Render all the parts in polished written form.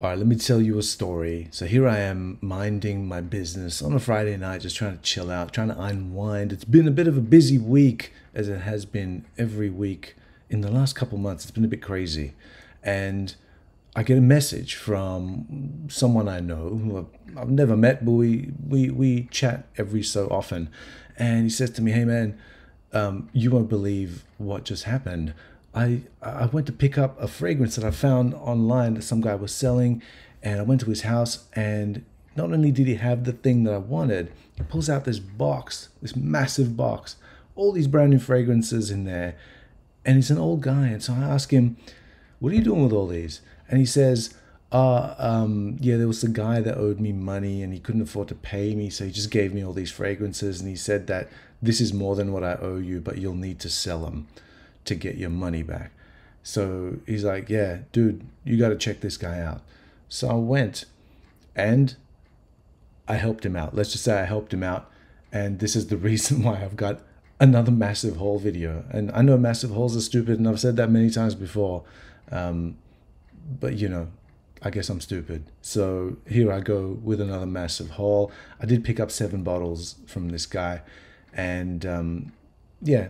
All right, let me tell you a story. So here I am minding my business on a Friday night, just trying to chill out, trying to unwind. It's been a bit of a busy week, as it has been every week in the last couple months. It's been a bit crazy. And I get a message from someone I know who I've never met, but we chat every so often. And he says to me, "Hey man, you won't believe what just happened. I went to pick up a fragrance that I found online that some guy was selling, and I went to his house, and not only did he have the thing that I wanted, he pulls out this box, this massive box, all these brand new fragrances in there, and he's an old guy. And so I ask him, what are you doing with all these? And he says, yeah, there was a guy that owed me money and he couldn't afford to pay me, so he just gave me all these fragrances, and he said that this is more than what I owe you, but you'll need to sell them to get your money back." So he's like, "Yeah, dude, you got to check this guy out." So I went and I helped him out. Let's just say I helped him out. And this is the reason why I've got another massive haul video. And I know massive hauls are stupid, and I've said that many times before. But I guess I'm stupid. So here I go with another massive haul. I did pick up 7 bottles from this guy. And yeah,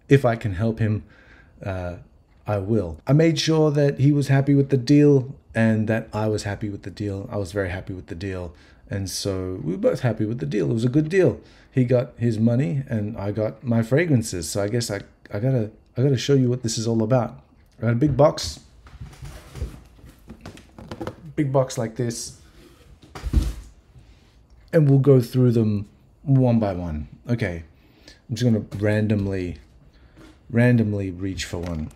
if I can help him, I will. I made sure that he was happy with the deal and that I was happy with the deal. I was very happy with the deal. And so we were both happy with the deal. It was a good deal. He got his money and I got my fragrances. So I guess I gotta show you what this is all about. I got a big box like this, and we'll go through them one by one. Okay, I'm just gonna randomly reach for one.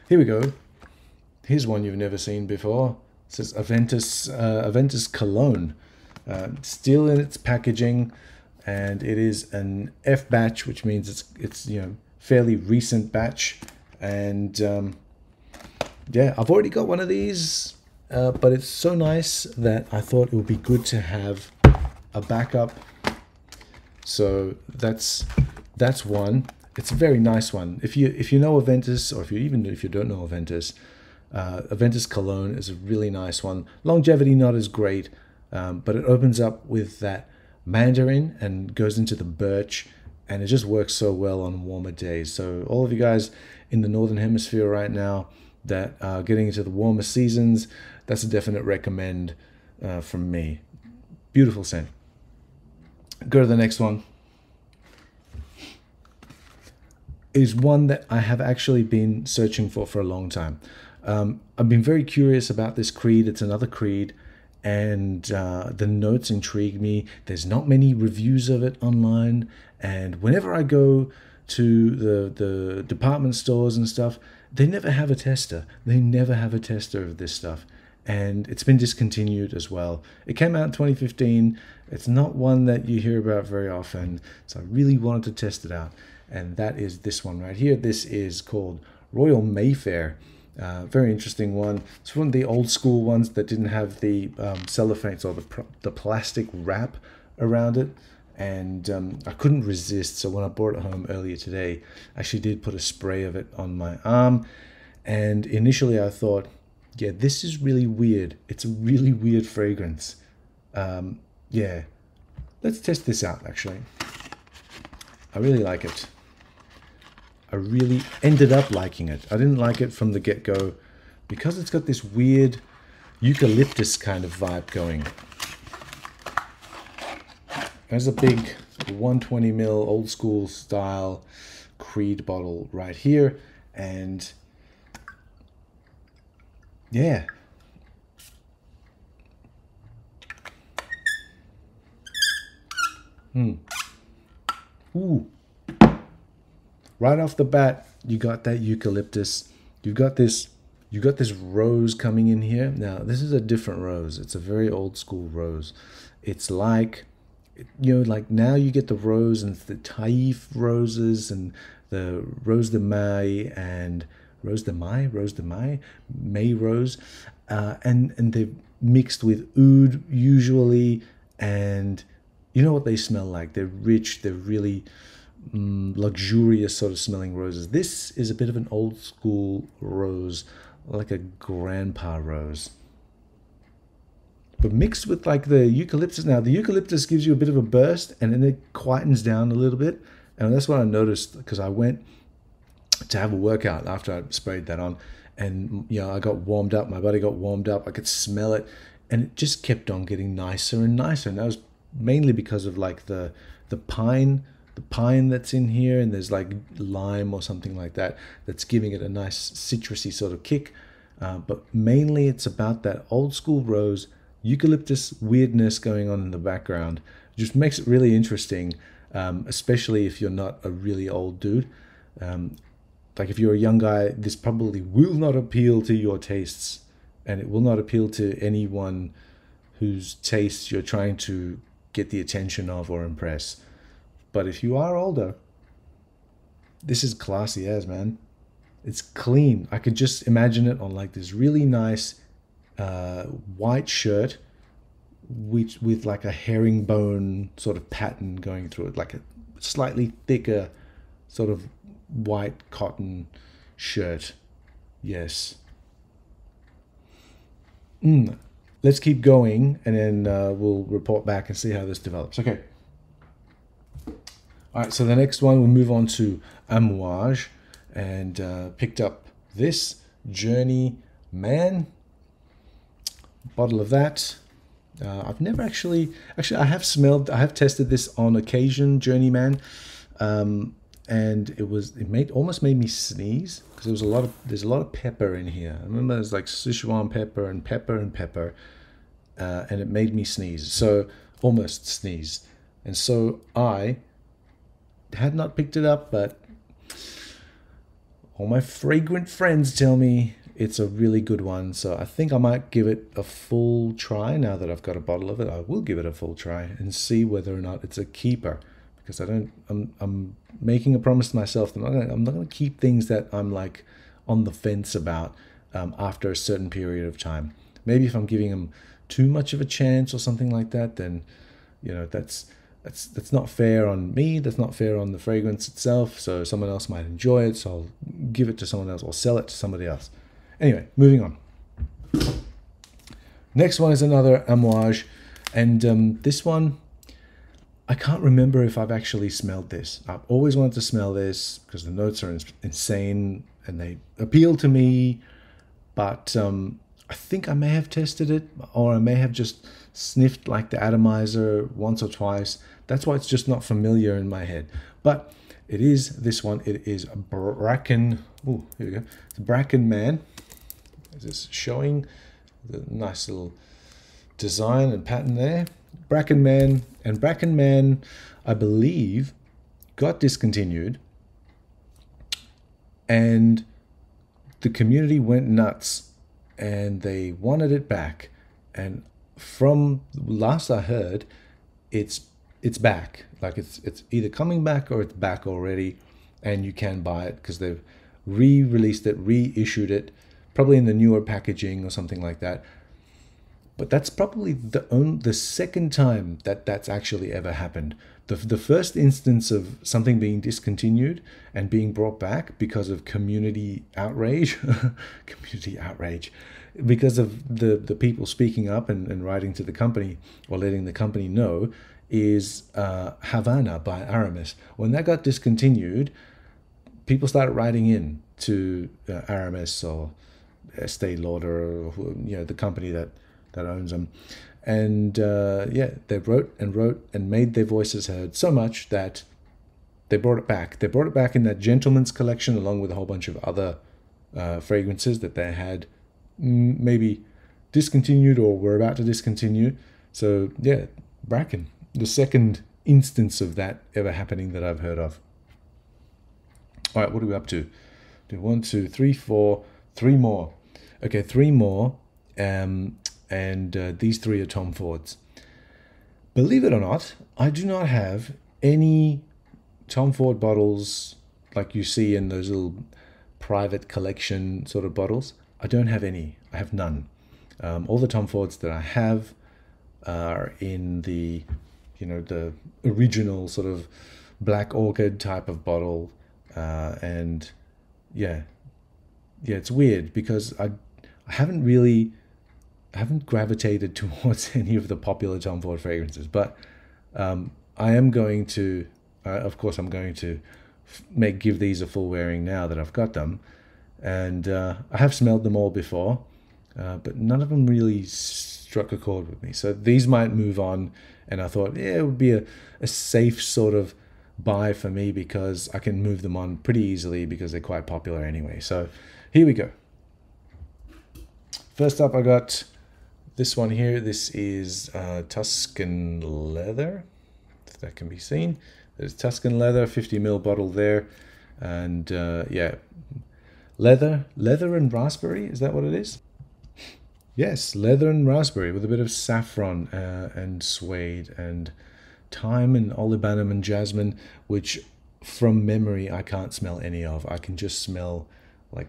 Here we go. Here's one you've never seen before. It says Aventus Cologne. Still in its packaging, and it is an F batch, which means it's fairly recent batch. And yeah, I've already got one of these, but it's so nice that I thought it would be good to have a backup. So that's one. It's a very nice one. If you know Aventus, or if you don't know Aventus, Aventus Cologne is a really nice one. Longevity not as great, but it opens up with that mandarin and goes into the birch, and it just works so well on warmer days. So all of you guys in the Northern Hemisphere right now that are getting into the warmer seasons, that's a definite recommend from me. Beautiful scent. Go to the next one. Is one that I have actually been searching for a long time. I've been very curious about this creed. It's another creed, and the notes intrigue me. There's not many reviews of it online, and whenever I go to the department stores and stuff, they never have a tester. They never have a tester of this stuff, and it's been discontinued as well. It came out in 2015. It's not one that you hear about very often, so I really wanted to test it out. And that is this one right here. This is called Royal Mayfair. Very interesting one. It's one of the old school ones that didn't have the cellophane or the plastic wrap around it. And I couldn't resist. So when I brought it home earlier today, I actually did put a spray of it on my arm. And initially I thought, yeah, this is really weird. It's a really weird fragrance. Yeah, let's test this out actually. I really like it. I really ended up liking it. I didn't like it from the get-go because it's got this weird eucalyptus kind of vibe going. There's a big 120ml old school style Creed bottle right here, and yeah. Ooh. Right off the bat, you got that eucalyptus. You've got this rose coming in here. Now, this is a different rose. It's a very old school rose. It's like, like now you get the rose and the Taif roses and the Rose de Mai and Rose de Mai, May rose, and they're mixed with oud usually, and you know what they smell like. They're rich. They're really luxurious sort of smelling roses. This is a bit of an old school rose, like a grandpa rose. but mixed with like the eucalyptus. Now the eucalyptus gives you a bit of a burst, and then it quietens down a little bit, and that's what I noticed because I went to have a workout after I sprayed that on, and I got warmed up, my body got warmed up, I could smell it, and it just kept on getting nicer and nicer. And that was mainly because of like the pine that's in here, and there's like lime or something like that that's giving it a nice citrusy sort of kick. But mainly it's about that old school rose eucalyptus weirdness going on in the background. It just makes it really interesting, especially if you're not a really old dude. Like if you're a young guy, this probably will not appeal to your tastes, and it will not appeal to anyone whose tastes you're trying to get the attention of or impress. But if you are older, this is classy as, man. It's clean. I could just imagine it on like this really nice white shirt with like a herringbone sort of pattern going through it, like a slightly thicker sort of white cotton shirt. Yes. Let's keep going, and then we'll report back and see how this develops. Okay. All right, so the next one, we'll move on to Amouage, and picked up this Journey Man bottle of that. I've never actually I have tested this on occasion, Journey Man, and it almost made me sneeze because there's a lot of pepper in here. I remember there's like Sichuan pepper and pepper, and it made me sneeze, so almost sneeze. And so I had not picked it up, but all my fragrant friends tell me it's a really good one, so I think I might give it a full try. Now that I've got a bottle of it, I will give it a full try and see whether or not it's a keeper, because I'm making a promise to myself that I'm not going to keep things that I'm like on the fence about after a certain period of time. Maybe if I'm giving them too much of a chance or something like that, then that's not fair on me. That's not fair on the fragrance itself. So someone else might enjoy it, so I'll give it to someone else or sell it to somebody else. Anyway, moving on. Next one is another Amouage, and this one, I can't remember if I've actually smelled this. I've always wanted to smell this because the notes are insane and they appeal to me, but I think I may have tested it, or I may have just sniffed like the atomizer once or twice. That's why it's just not familiar in my head. But it is this one. It is Bracken. Oh, here we go. It's Bracken Man. Is this showing the nice little design and pattern there? Bracken Man. And Bracken Man, I believe, got discontinued, and the community went nuts and they wanted it back. And from last I heard, it's back. Like it's either coming back or it's back already, and you can buy it because they've re-released it, reissued it, probably in the newer packaging or something like that. But that's probably the second time that's actually ever happened. The first instance of something being discontinued and being brought back because of community outrage, because of the people speaking up and writing to the company or letting the company know, is Havana by Aramis. When that got discontinued, people started writing in to Aramis or Estee Lauder, or the company that owns them, and they wrote and made their voices heard so much that they brought it back. They brought it back in that gentleman's collection, along with a whole bunch of other fragrances that they had maybe discontinued or were about to discontinue. So yeah, Bracken, the second instance of that ever happening that I've heard of. All right, what are we up to? 1, 2, 3, 4, 3 more. Okay, 3 more. And these 3 are Tom Fords. Believe it or not, I do not have any Tom Ford bottles like you see in those little private collection sort of bottles. I don't have any. I have none. All the Tom Fords that I have are in the original sort of black orchid type of bottle, and yeah, it's weird because I haven't really I haven't gravitated towards any of the popular Tom Ford fragrances, but I am going to, of course, I'm going to give these a full wearing now that I've got them. And I have smelled them all before, but none of them really struck a chord with me. So these might move on, and I thought, yeah, it would be a safe sort of buy for me because I can move them on pretty easily because they're quite popular anyway. So here we go. First up, I got this one here. This is Tuscan leather, if that can be seen. There's Tuscan leather, 50ml bottle there. And yeah, leather and raspberry, is that what it is? Yes, leather and raspberry with a bit of saffron and suede and thyme and olibanum and jasmine, which from memory I can't smell any of. I can just smell like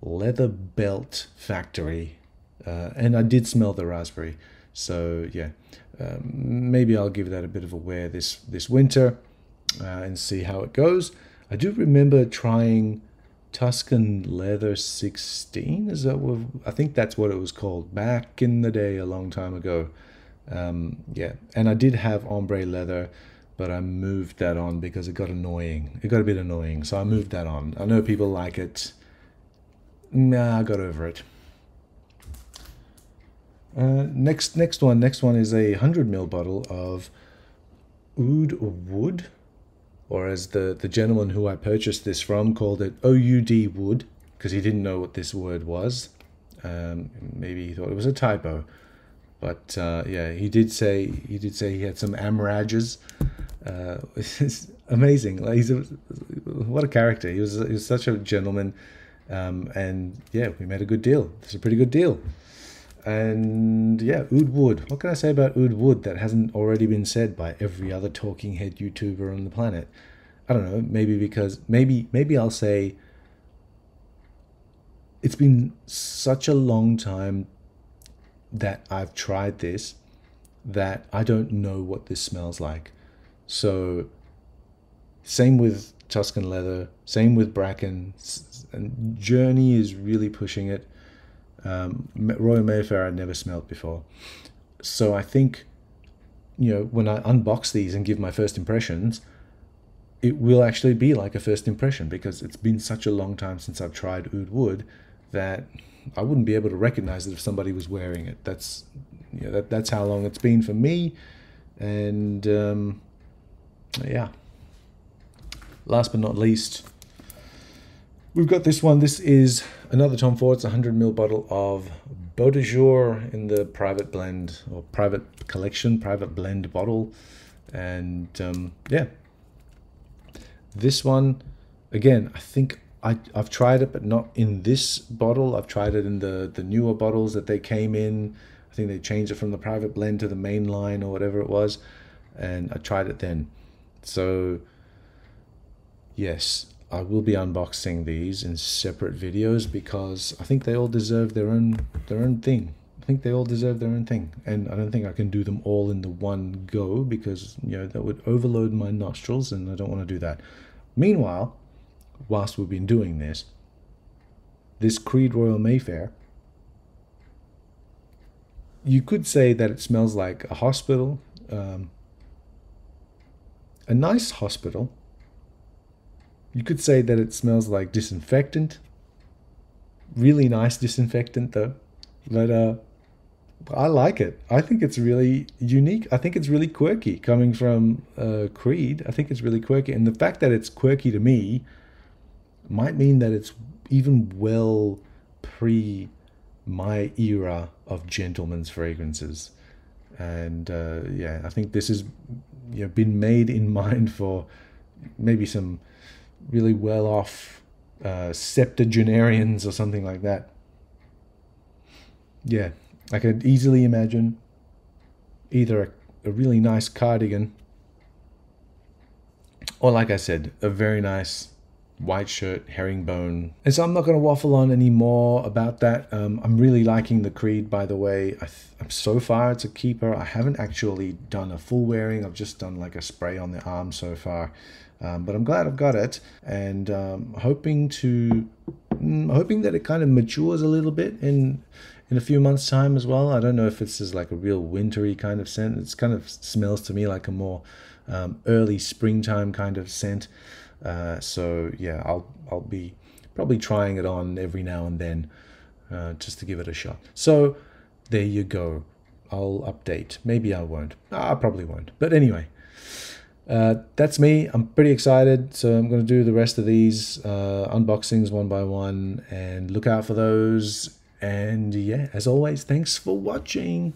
leather belt factory, and I did smell the raspberry. So yeah, maybe I'll give that a bit of a wear this winter and see how it goes. I do remember trying Tuscan Leather 16. Is that what, I think that's what it was called back in the day, a long time ago. Yeah, and I did have ombre leather, but I moved that on because it got annoying. It got a bit annoying, so I moved that on. I know people like it. Nah, I got over it. Next one is a 100ml bottle of Oud Wood, or as the gentleman who I purchased this from called it OUD Wood, because he didn't know what this word was. Maybe he thought it was a typo. But yeah, he did say he had some Amouages. It's amazing. Like what a character. He was such a gentleman, and yeah, we made a good deal. It's a pretty good deal. And yeah, Oud Wood. What can I say about Oud Wood that hasn't already been said by every other talking head YouTuber on the planet? I don't know. Maybe because maybe I'll say it's been such a long time that I've tried this that I don't know what this smells like. So same with Tuscan leather, same with Bracken, and Journey is really pushing it. Royal Mayfair I'd never smelled before. So I think, you know, when I unbox these and give my first impressions, it will actually be like a first impression because it's been such a long time since I've tried Oud Wood that I wouldn't be able to recognize it if somebody was wearing it. That's, you know, that's how long it's been for me. And yeah, last but not least, we've got this one. This is another Tom Ford. It's a 100ml bottle of Beau de Jour in the private blend or private collection, private blend bottle. And yeah, this one, again, I think I've tried it, but not in this bottle. I've tried it in the newer bottles that they came in. I think they changed it from the private blend to the main line or whatever it was. And I tried it then. So yes, I will be unboxing these in separate videos because I think they all deserve their own thing. I think they all deserve their own thing. And I don't think I can do them all in the one go because, you know, that would overload my nostrils and I don't want to do that. Meanwhile, whilst we've been doing this Creed Royal Mayfair, you could say that it smells like a hospital, a nice hospital. You could say that it smells like disinfectant, really nice disinfectant though, but I like it. I think it's really unique. I think it's really quirky coming from Creed. I think it's really quirky, and the fact that it's quirky to me might mean that it's even well pre my era of gentleman's fragrances. And yeah, I think this has, you know, been made in mind for maybe some really well off septuagenarians or something like that. Yeah, I could easily imagine either a really nice cardigan or, like I said, a very nice white shirt, herringbone. And so I'm not going to waffle on any more about that. I'm really liking the Creed, by the way. I'm so far it's a keeper. I haven't actually done a full wearing. I've just done like a spray on the arm so far. But I'm glad I've got it, and hoping that it kind of matures a little bit in in a few months' time as well. I don't know if this is like a real wintry kind of scent. It's kind of smells to me like a more early springtime kind of scent. So yeah, I'll be probably trying it on every now and then just to give it a shot. So there you go. I'll update. Maybe I won't. I probably won't. But anyway, that's me. I'm pretty excited. So I'm going to do the rest of these unboxings one by one and look out for those. And yeah, as always, thanks for watching.